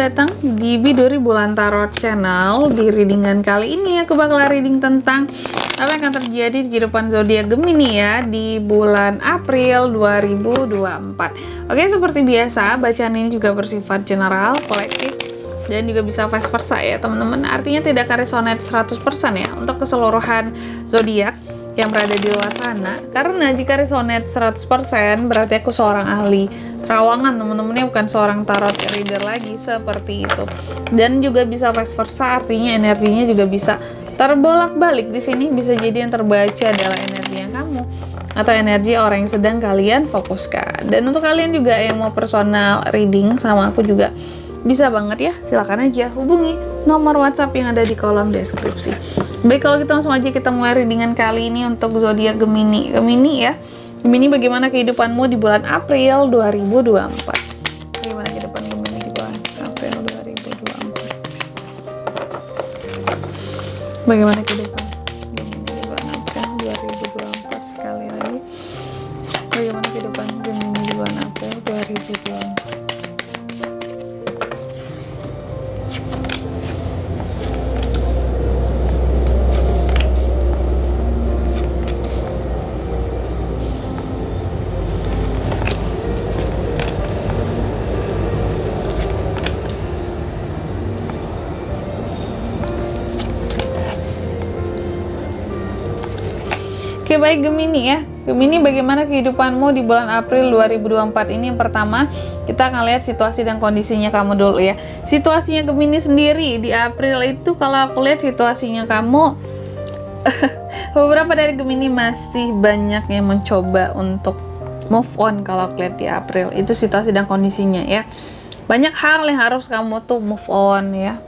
datang di Biduri Bulan Tarot Channel. Di readingan kali ini aku bakal reading tentang apa yang akan terjadi di kehidupan zodiak Gemini ya di bulan April 2024. Oke, seperti biasa bacaan ini juga bersifat general, kolektif, dan juga bisa vice versa ya teman-teman. Artinya tidak akan resonate 100% ya untuk keseluruhan zodiak yang berada di luar sana, karena jika resonate 100% berarti aku seorang ahli terawangan teman-temannya, bukan seorang tarot reader lagi seperti itu. Dan juga bisa vice versa, artinya energinya juga bisa terbolak-balik. Di sini bisa jadi yang terbaca adalah energi yang kamu atau energi orang yang sedang kalian fokuskan. Dan untuk kalian juga yang mau personal reading sama aku juga bisa banget ya, silakan aja hubungi nomor WhatsApp yang ada di kolom deskripsi. Baik, kalau kita langsung aja kita mulai readingan kali ini untuk zodiak Gemini. Gemini ya. Gemini, bagaimana kehidupanmu di bulan April 2024? Bagaimana kehidupan Gemini di bulan April 2024? Bagaimana kehidupan Gemini di bulan April 2024? Sekali lagi. Bagaimana kehidupan Gemini di bulan April 2024? Oke, baik Gemini ya. Gemini, bagaimana kehidupanmu di bulan April 2024 ini? Yang pertama, kita akan lihat situasi dan kondisinya kamu dulu ya. Situasinya Gemini sendiri di April itu, kalau aku lihat situasinya kamu beberapa dari Gemini masih banyak yang mencoba untuk move on. Kalau aku lihat di April itu situasi dan kondisinya ya. Banyak hal yang harus kamu tuh move on ya.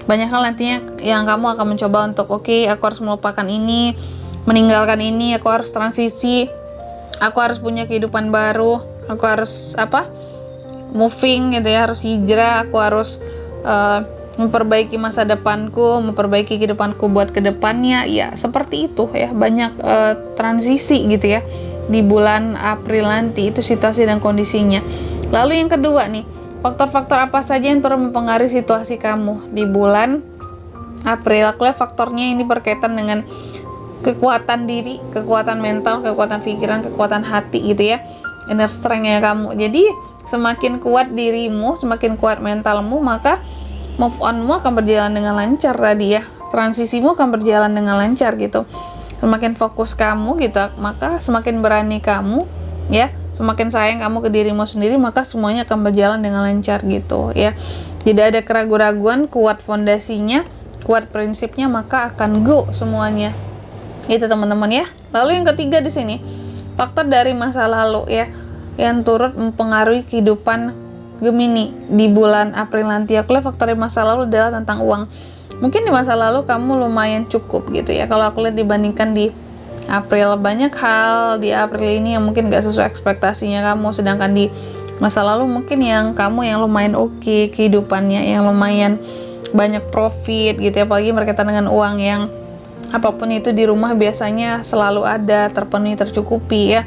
Banyak hal nantinya yang kamu akan mencoba untuk oke, aku harus melupakan ini, meninggalkan ini, aku harus transisi, aku harus punya kehidupan baru, aku harus moving gitu ya, harus hijrah, aku harus memperbaiki masa depanku, memperbaiki kehidupanku buat kedepannya ya, seperti itu ya. Banyak transisi gitu ya di bulan April nanti, itu situasi dan kondisinya. Lalu yang kedua nih, faktor-faktor apa saja yang turut mempengaruhi situasi kamu di bulan April? Aku lihat faktornya ini berkaitan dengan kekuatan diri, kekuatan mental, kekuatan pikiran, kekuatan hati gitu ya, inner strength-nya kamu. Jadi semakin kuat dirimu, semakin kuat mentalmu, maka move on-mu akan berjalan dengan lancar tadi ya, transisimu akan berjalan dengan lancar gitu. Semakin fokus kamu gitu, maka semakin berani kamu ya, semakin sayang kamu ke dirimu sendiri, maka semuanya akan berjalan dengan lancar gitu ya. Tidak ada keraguan-raguan, kuat fondasinya, kuat prinsipnya, maka akan go semuanya. Itu teman-teman ya. Lalu yang ketiga di sini, faktor dari masa lalu ya, yang turut mempengaruhi kehidupan Gemini di bulan April nanti. Aku lihat faktor dari masa lalu adalah tentang uang. Mungkin di masa lalu kamu lumayan cukup gitu ya. Kalau aku lihat dibandingkan di April, banyak hal di April ini yang mungkin gak sesuai ekspektasinya kamu. Sedangkan di masa lalu mungkin yang kamu yang lumayan oke kehidupannya, yang lumayan banyak profit gitu ya. Apalagi berkaitan dengan uang, yang apapun itu di rumah biasanya selalu ada, terpenuhi, tercukupi ya.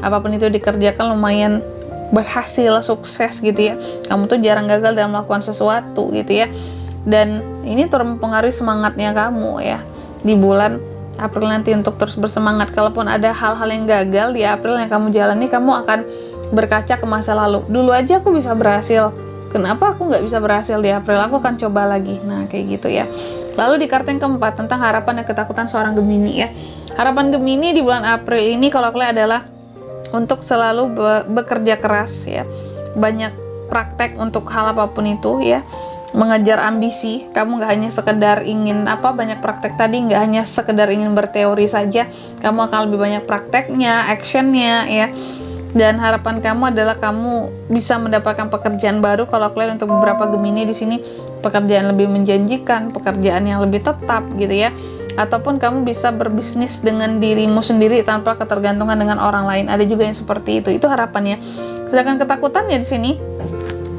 Apapun itu dikerjakan lumayan berhasil, sukses gitu ya. Kamu tuh jarang gagal dalam melakukan sesuatu gitu ya. Dan ini turut mempengaruhi semangatnya kamu ya di bulan April nanti untuk terus bersemangat. Kalaupun ada hal-hal yang gagal di April yang kamu jalani, kamu akan berkaca ke masa lalu. Dulu aja aku bisa berhasil, kenapa aku nggak bisa berhasil di April? Aku akan coba lagi. Nah kayak gitu ya. Lalu di kartu yang keempat, tentang harapan dan ketakutan seorang Gemini ya. Harapan Gemini di bulan April ini kalau aku lihat adalah untuk selalu bekerja keras ya. Banyak praktek untuk hal apapun itu ya. Mengejar ambisi, kamu nggak hanya sekedar ingin banyak praktek tadi, nggak hanya sekedar ingin berteori saja, kamu akan lebih banyak prakteknya, actionnya ya. Dan harapan kamu adalah kamu bisa mendapatkan pekerjaan baru. Kalau aku lihat untuk beberapa Gemini di sini, pekerjaan lebih menjanjikan, pekerjaan yang lebih tetap gitu ya. Ataupun kamu bisa berbisnis dengan dirimu sendiri tanpa ketergantungan dengan orang lain. Ada juga yang seperti itu. Itu harapannya. Sedangkan ketakutannya di sini,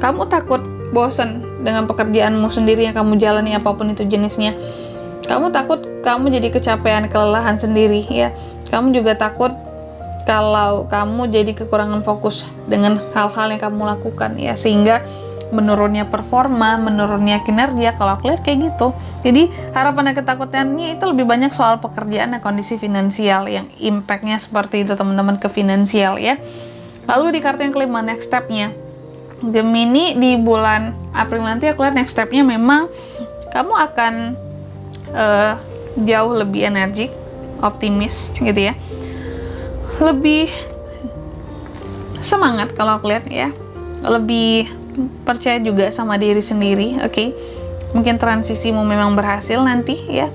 kamu takut bosan dengan pekerjaanmu sendiri yang kamu jalani apapun itu jenisnya. Kamu takut kamu jadi kecapean, kelelahan sendiri ya. Kamu juga takut kalau kamu jadi kekurangan fokus dengan hal-hal yang kamu lakukan ya, sehingga menurunnya performa, menurunnya kinerja. Kalau aku lihat kayak gitu. Jadi harapan dan ketakutannya itu lebih banyak soal pekerjaan dan kondisi finansial yang impactnya seperti itu teman-teman ke finansial ya. Lalu di kartu yang kelima, next step-nya Gemini di bulan April nanti aku lihat next step-nya memang kamu akan jauh lebih energik, optimis gitu ya, lebih semangat kalau aku lihat ya, lebih percaya juga sama diri sendiri. Oke. Mungkin transisimu memang berhasil nanti ya.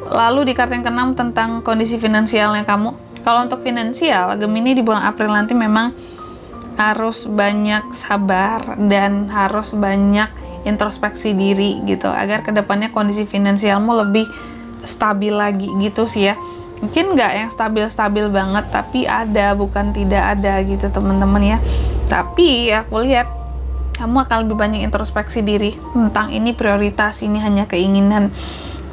Lalu di kartu yang keenam tentang kondisi finansialnya kamu. Kalau untuk finansial Gemini di bulan April nanti memang harus banyak sabar dan harus banyak introspeksi diri gitu agar kedepannya kondisi finansialmu lebih stabil lagi gitu sih ya. Mungkin nggak yang stabil-stabil banget, tapi ada, bukan tidak ada gitu teman-teman ya. Tapi aku lihat kamu akan lebih banyak introspeksi diri tentang ini prioritas, ini hanya keinginan,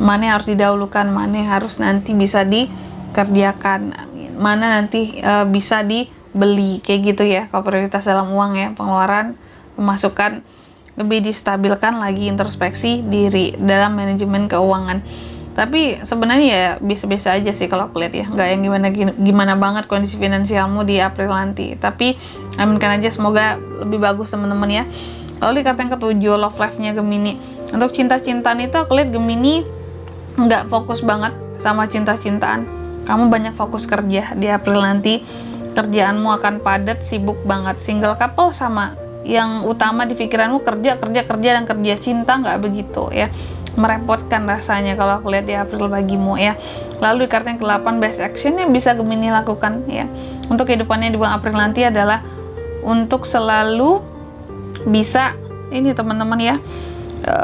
mana yang harus didahulukan, mana yang harus nanti bisa dikerjakan, mana nanti bisa dibeli kayak gitu ya. Kalau prioritas dalam uang ya, pengeluaran, pemasukan, lebih distabilkan lagi, introspeksi diri dalam manajemen keuangan. Tapi sebenarnya ya biasa-biasa aja sih kalau aku lihat ya, nggak yang gimana banget kondisi finansialmu di April nanti. Tapi aminkan aja, semoga lebih bagus teman-teman ya. Lalu di kartu yang ketujuh, love life-nya Gemini. Untuk cinta-cintaan itu aku lihat Gemini nggak fokus banget sama cinta-cintaan. Kamu banyak fokus kerja di April nanti. Kerjaanmu akan padat, sibuk banget. Single couple sama, yang utama di pikiranmu kerja, dan kerja. Cinta nggak begitu ya, merepotkan rasanya kalau aku lihat di April bagimu ya. Lalu di kartu yang ke-8, best action yang bisa Gemini lakukan ya untuk kehidupannya di bulan April nanti adalah untuk selalu bisa ini teman-teman ya,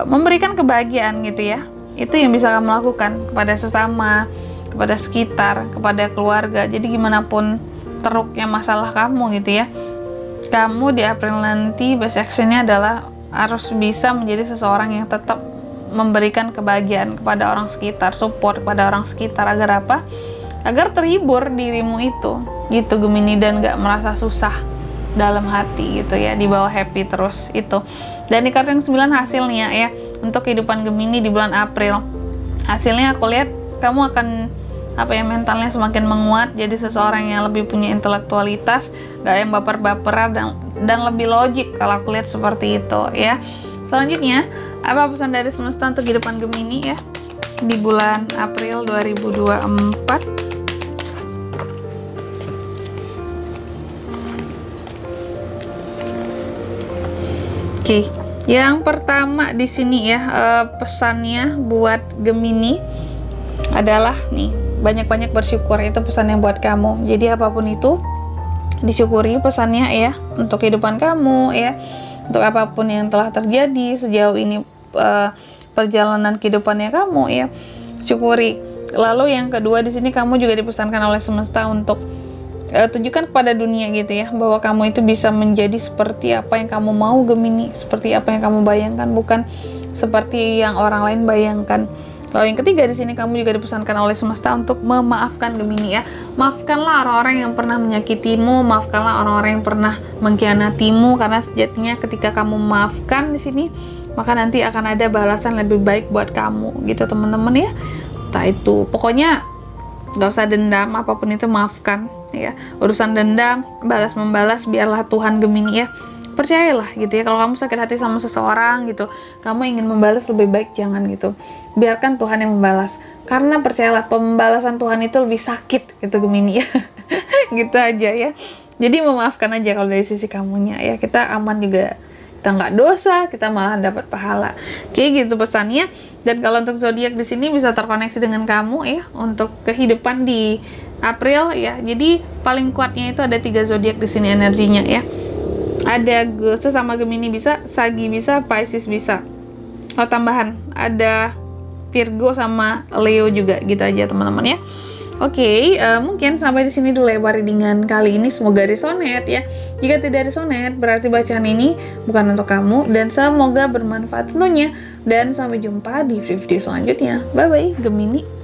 memberikan kebahagiaan gitu ya. Itu yang bisa kamu lakukan kepada sesama, kepada sekitar, kepada keluarga. Jadi gimana pun teruknya masalah kamu gitu ya, kamu di April nanti best actionnya adalah harus bisa menjadi seseorang yang tetap memberikan kebahagiaan kepada orang sekitar, support kepada orang sekitar. Agar apa? Agar terhibur dirimu itu gitu Gemini, dan gak merasa susah dalam hati gitu ya, dibawa happy terus itu. Dan di kartu yang 9 hasilnya ya, untuk kehidupan Gemini di bulan April, hasilnya aku lihat kamu akan mentalnya semakin menguat, jadi seseorang yang lebih punya intelektualitas, gak yang baper-baperan dan lebih logik kalau aku lihat seperti itu ya. Selanjutnya, apa pesan dari semesta untuk kehidupan Gemini ya di bulan April 2024? Oke, yang pertama di sini ya, pesannya buat Gemini adalah nih, banyak-banyak bersyukur. Itu pesannya buat kamu. Jadi apapun itu disyukuri pesannya ya, untuk kehidupan kamu ya, untuk apapun yang telah terjadi sejauh ini, perjalanan kehidupannya kamu ya, syukuri. Lalu yang kedua di sini kamu juga dipesankan oleh semesta untuk tunjukkan kepada dunia gitu ya, bahwa kamu itu bisa menjadi seperti apa yang kamu mau Gemini, seperti apa yang kamu bayangkan, bukan seperti yang orang lain bayangkan. Lalu yang ketiga di sini kamu juga dipesankan oleh semesta untuk memaafkan Gemini ya. Maafkanlah orang-orang yang pernah menyakitimu, maafkanlah orang-orang yang pernah mengkhianatimu, karena sejatinya ketika kamu memaafkan di sini, maka nanti akan ada balasan lebih baik buat kamu gitu teman-teman ya. Entah itu, pokoknya gak usah dendam, apapun itu maafkan ya. Urusan dendam, balas membalas biarlah Tuhan Gemini ya. Percayalah gitu ya, kalau kamu sakit hati sama seseorang gitu, kamu ingin membalas lebih baik jangan gitu, biarkan Tuhan yang membalas, karena percayalah pembalasan Tuhan itu lebih sakit gitu Gemini ya. Gitu aja ya. Jadi memaafkan aja kalau dari sisi kamunya ya, kita aman juga, kita nggak dosa, kita malah dapat pahala. Kayak gitu pesannya. Dan kalau untuk zodiak di sini bisa terkoneksi dengan kamu ya untuk kehidupan di April ya. Jadi paling kuatnya itu ada 3 zodiak di sini energinya ya. Ada sesama Gemini bisa, Sagi bisa, Pisces bisa. Oh tambahan, ada Virgo sama Leo juga gitu aja teman-teman ya. Oke, mungkin sampai di sini dulu ya readingan kali ini. Semoga resonate ya. Jika tidak resonate, berarti bacaan ini bukan untuk kamu. Dan semoga bermanfaat tentunya. Dan sampai jumpa di video selanjutnya. Bye-bye, Gemini.